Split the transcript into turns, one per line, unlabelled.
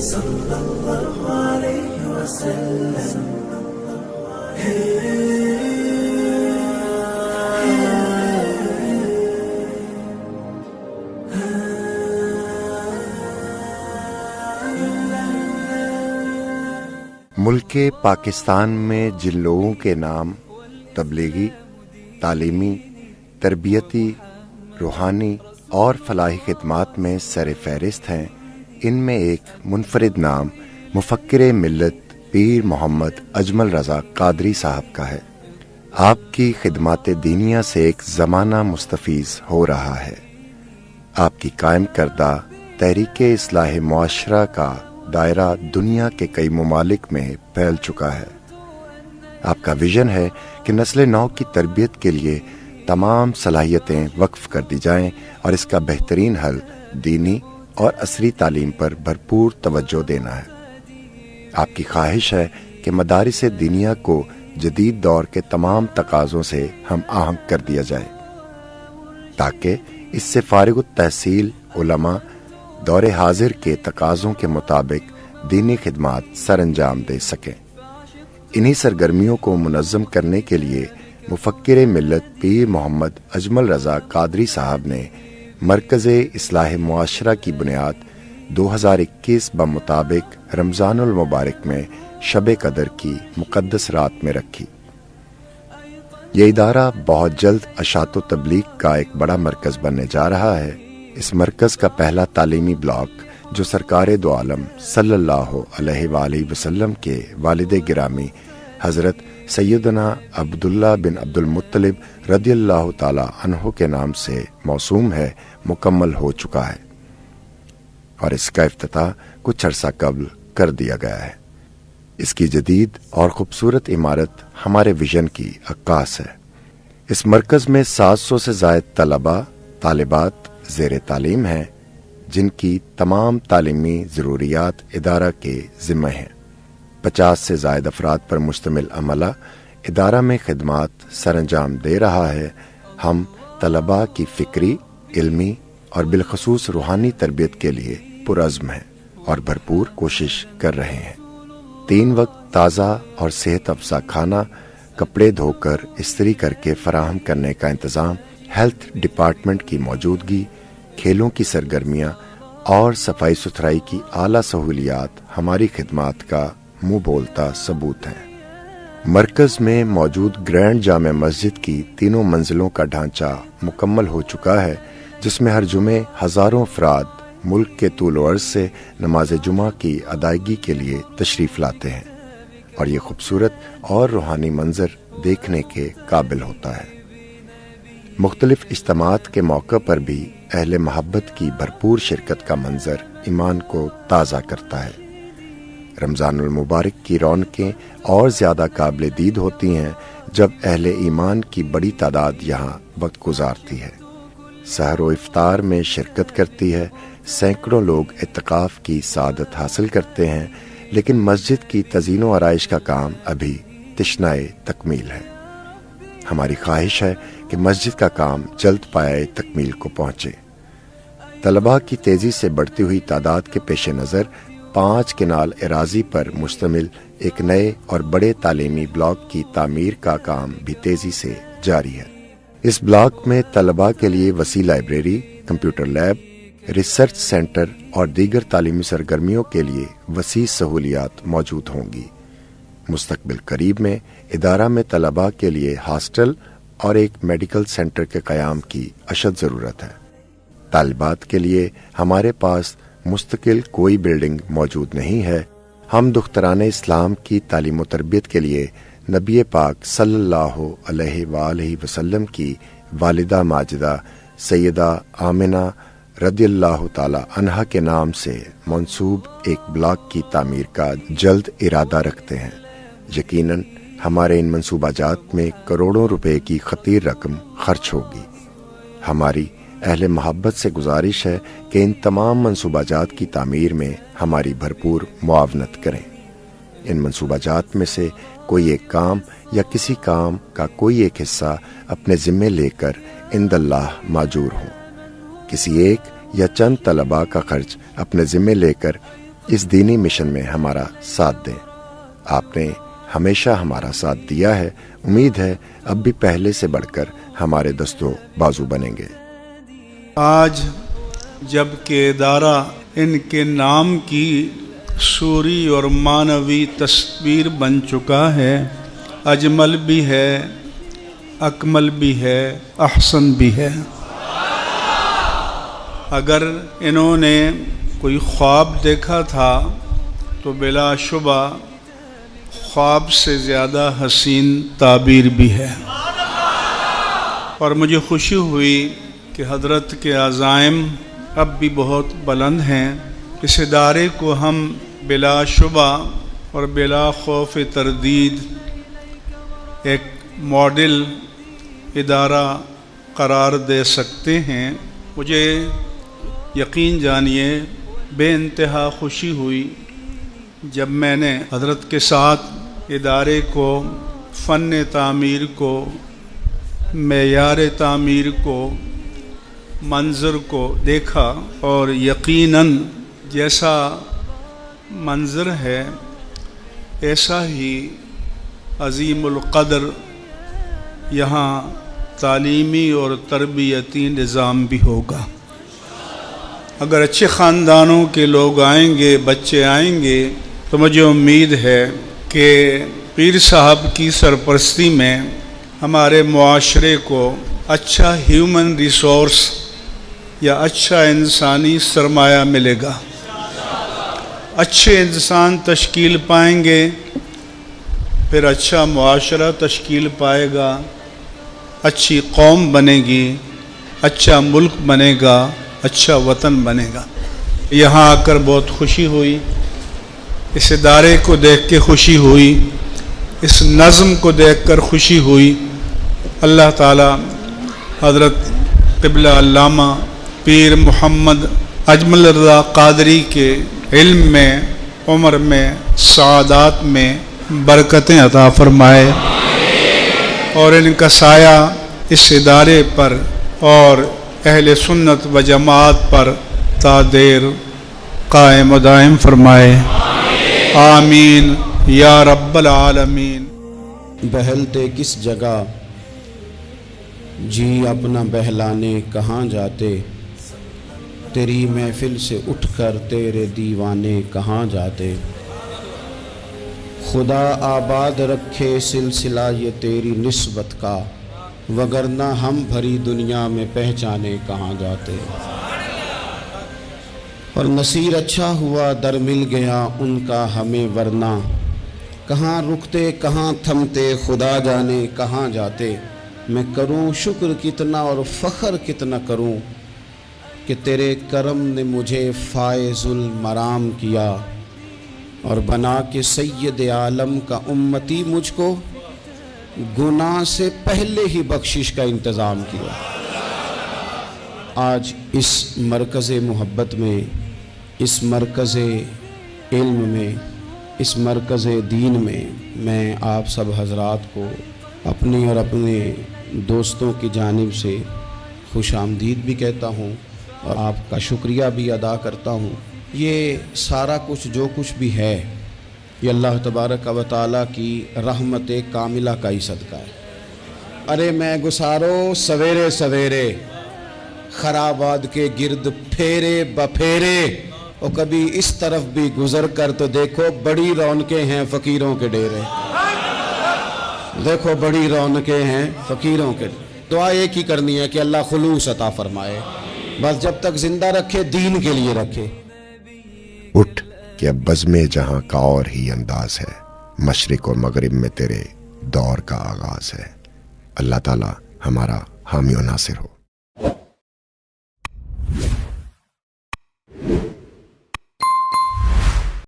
صلی اللہ علیہ وسلم.
ملک پاکستان میں جن لوگوں کے نام تبلیغی، تعلیمی، تربیتی، روحانی اور فلاحی خدمات میں سر فہرست ہیں، ان میں ایک منفرد نام مفکر ملت پیر محمد اجمل رضا قادری صاحب کا ہے. آپ کی خدمات دینیہ سے ایک زمانہ مستفیض ہو رہا ہے. آپ کی قائم کردہ تحریک اصلاح معاشرہ کا دائرہ دنیا کے کئی ممالک میں پھیل چکا ہے. آپ کا ویژن ہے کہ نسل نو کی تربیت کے لیے تمام صلاحیتیں وقف کر دی جائیں اور اس کا بہترین حل دینی اور عصری تعلیم پر بھرپور توجہ دینا ہے. آپ کی خواہش ہے کہ مدارس دینیہ کو جدید دور کے تمام تقاضوں سے ہم آہنگ کر دیا جائے تاکہ اس سے فارغ التحصیل علماء دور حاضر کے تقاضوں کے مطابق دینی خدمات سر انجام دے سکیں. انہی سرگرمیوں کو منظم کرنے کے لیے مفکر ملت پیر محمد اجمل رضا قادری صاحب نے مرکز اصلاح معاشرہ کی بنیاد 2021 بمطابق رمضان المبارک میں شب قدر کی مقدس رات میں رکھی. یہ ادارہ بہت جلد اشاعت و تبلیغ کا ایک بڑا مرکز بننے جا رہا ہے. اس مرکز کا پہلا تعلیمی بلاک جو سرکار دو عالم صلی اللہ علیہ وآلہ وسلم کے والد گرامی حضرت سیدنا عبداللہ بن عبد المطلب رضی اللہ تعالی عنہ کے نام سے موسوم ہے، مکمل ہو چکا ہے اور اس کا افتتاح کچھ عرصہ قبل کر دیا گیا ہے. اس کی جدید اور خوبصورت عمارت ہمارے ویژن کی عکاس ہے. اس مرکز میں 700 سے زائد طلباء طالبات زیر تعلیم ہیں جن کی تمام تعلیمی ضروریات ادارہ کے ذمہ ہیں. 50 سے زائد افراد پر مشتمل عملہ ادارہ میں خدمات سر انجام دے رہا ہے. ہم طلباء کی فکری، علمی اور بالخصوص روحانی تربیت کے لیے پرعزم ہیں اور بھرپور کوشش کر رہے ہیں. 3 وقت تازہ اور صحت افزا کھانا، کپڑے دھو کر استری کر کے فراہم کرنے کا انتظام، ہیلتھ ڈپارٹمنٹ کی موجودگی، کھیلوں کی سرگرمیاں اور صفائی ستھرائی کی اعلیٰ سہولیات ہماری خدمات کا منہ بولتا ثبوت ہیں. مرکز میں موجود گرینڈ جامع مسجد کی 3 منزلوں کا ڈھانچہ مکمل ہو چکا ہے جس میں ہر جمعے ہزاروں افراد ملک کے طول و عرض سے نماز جمعہ کی ادائیگی کے لیے تشریف لاتے ہیں اور یہ خوبصورت اور روحانی منظر دیکھنے کے قابل ہوتا ہے. مختلف اجتماعات کے موقع پر بھی اہل محبت کی بھرپور شرکت کا منظر ایمان کو تازہ کرتا ہے. رمضان المبارک کی رونقیں اور زیادہ قابل دید ہوتی ہیں جب اہل ایمان کی بڑی تعداد یہاں وقت گزارتی ہے، سحر و افطار میں شرکت کرتی ہے. سینکڑوں لوگ اعتکاف کی سعادت حاصل کرتے ہیں، لیکن مسجد کی تزئین و آرائش کا کام ابھی تشنۂ تکمیل ہے. ہماری خواہش ہے کہ مسجد کا کام جلد پایۂ تکمیل کو پہنچے. طلباء کی تیزی سے بڑھتی ہوئی تعداد کے پیش نظر 5 کنال اراضی پر مشتمل ایک نئے اور بڑے تعلیمی بلاک کی تعمیر کا کام بھی تیزی سے جاری ہے. اس بلاک میں طلباء کے لیے وسیع library, computer lab, research centre اور دیگر تعلیمی سرگرمیوں کے لیے وسیع سہولیات موجود ہوں گی. مستقبل قریب میں ادارہ میں طلباء کے لیے ہاسٹل اور ایک میڈیکل سینٹر کے قیام کی اشد ضرورت ہے. طالبات کے لیے ہمارے پاس مستقل کوئی بلڈنگ موجود نہیں ہے. ہم دختران اسلام کی تعلیم و تربیت کے لیے نبی پاک صلی اللہ علیہ وآلہ وسلم کی والدہ ماجدہ سیدہ آمنہ رضی اللہ تعالی عنہا کے نام سے منسوب ایک بلاک کی تعمیر کا جلد ارادہ رکھتے ہیں. یقیناً ہمارے ان منصوبہ جات میں کروڑوں روپے کی خطیر رقم خرچ ہوگی. ہماری اہل محبت سے گزارش ہے کہ ان تمام منصوبہ جات کی تعمیر میں ہماری بھرپور معاونت کریں. ان منصوبہ جات میں سے کوئی ایک کام یا کسی کام کا کوئی ایک حصہ اپنے ذمے لے کر عند اللہ ماجور ہوں. کسی ایک یا چند طلباء کا خرچ اپنے ذمے لے کر اس دینی مشن میں ہمارا ساتھ دیں۔ آپ نے ہمیشہ ہمارا ساتھ دیا ہے، امید ہے اب بھی پہلے سے بڑھ کر ہمارے دست و بازو بنیں گے۔
آج جب کہ ادارہ ان کے نام کی سوری اور معنوی تصویر بن چکا ہے، اجمل بھی ہے، اکمل بھی ہے، احسن بھی ہے۔ اگر انہوں نے کوئی خواب دیکھا تھا تو بلا شبہ خواب سے زیادہ حسین تعبیر بھی ہے، اور مجھے خوشی ہوئی کہ حضرت کے عزائم اب بھی بہت بلند ہیں۔ اس ادارے کو ہم بلا شبہ اور بلا خوف تردید ایک ماڈل ادارہ قرار دے سکتے ہیں۔ مجھے یقین جانیے بے انتہا خوشی ہوئی جب میں نے حضرت کے ساتھ ادارے کو، فن تعمیر کو، معیار تعمیر کو، منظر کو دیکھا، اور یقیناً جیسا منظر ہے ایسا ہی عظیم القدر یہاں تعلیمی اور تربیتی نظام بھی ہوگا۔ اگر اچھے خاندانوں کے لوگ آئیں گے، بچے آئیں گے، تو مجھے امید ہے کہ پیر صاحب کی سرپرستی میں ہمارے معاشرے کو اچھا ہیومن ریسورس یا اچھا انسانی سرمایہ ملے گا۔ اچھے انسان تشکیل پائیں گے، پھر اچھا معاشرہ تشکیل پائے گا، اچھی قوم بنے گی، اچھا ملک بنے گا، اچھا وطن بنے گا۔ یہاں آ کر بہت خوشی ہوئی، اس ادارے کو دیکھ کے خوشی ہوئی، اس نظم کو دیکھ کر خوشی ہوئی۔ اللہ تعالی حضرت قبلہ علامہ پیر محمد اجمل رضا قادری کے علم میں، عمر میں، سعادات میں برکتیں عطا فرمائے، اور ان کا سایہ اس ادارے پر اور اہل سنت و جماعت پر تا دیر قائم و دائم فرمائے۔ آمین یا رب العالمین۔
بہلتے کس جگہ جی اپنا بہلانے کہاں جاتے، تیری محفل سے اٹھ کر تیرے دیوانے کہاں جاتے۔ خدا آباد رکھے سلسلہ یہ تیری نسبت کا، وگرنہ ہم بھری دنیا میں پہچانے کہاں جاتے۔ اور نصیر اچھا ہوا در مل گیا ان کا ہمیں، ورنہ کہاں رکتے کہاں تھمتے، خدا جانے کہاں جاتے۔ میں کروں شکر کتنا اور فخر کتنا کروں کہ تیرے کرم نے مجھے فائز المرام کیا، اور بنا کے سید عالم کا امتی مجھ کو گناہ سے پہلے ہی بخشش کا انتظام کیا۔ آج اس مرکز محبت میں، اس مرکز علم میں، اس مرکز دین میں آپ سب حضرات کو اپنی اور اپنے دوستوں کی جانب سے خوش آمدید بھی کہتا ہوں، اور آپ کا شکریہ بھی ادا کرتا ہوں۔ یہ سارا کچھ جو کچھ بھی ہے یہ اللہ تبارک و تعالیٰ کی رحمت کاملہ کا ہی صدقہ ہے۔ ارے میں گسارو سویرے سویرے، خرابات کے گرد پھیرے بپھیرے، اور کبھی اس طرف بھی گزر کر تو دیکھو بڑی رونقیں ہیں فقیروں کے ڈیرے۔ دیکھو بڑی رونقیں ہیں فقیروں کے۔ دعا ایک ہی کرنی ہے کہ اللہ خلوص عطا فرمائے، بس جب تک زندہ رکھے دین کے لیے رکھے۔
اٹھ کہ اب بزم جہاں کا اور ہی انداز ہے، مشرق و مغرب میں تیرے دور کا آغاز ہے۔ اللہ تعالی ہمارا حامی و ناصر ہو۔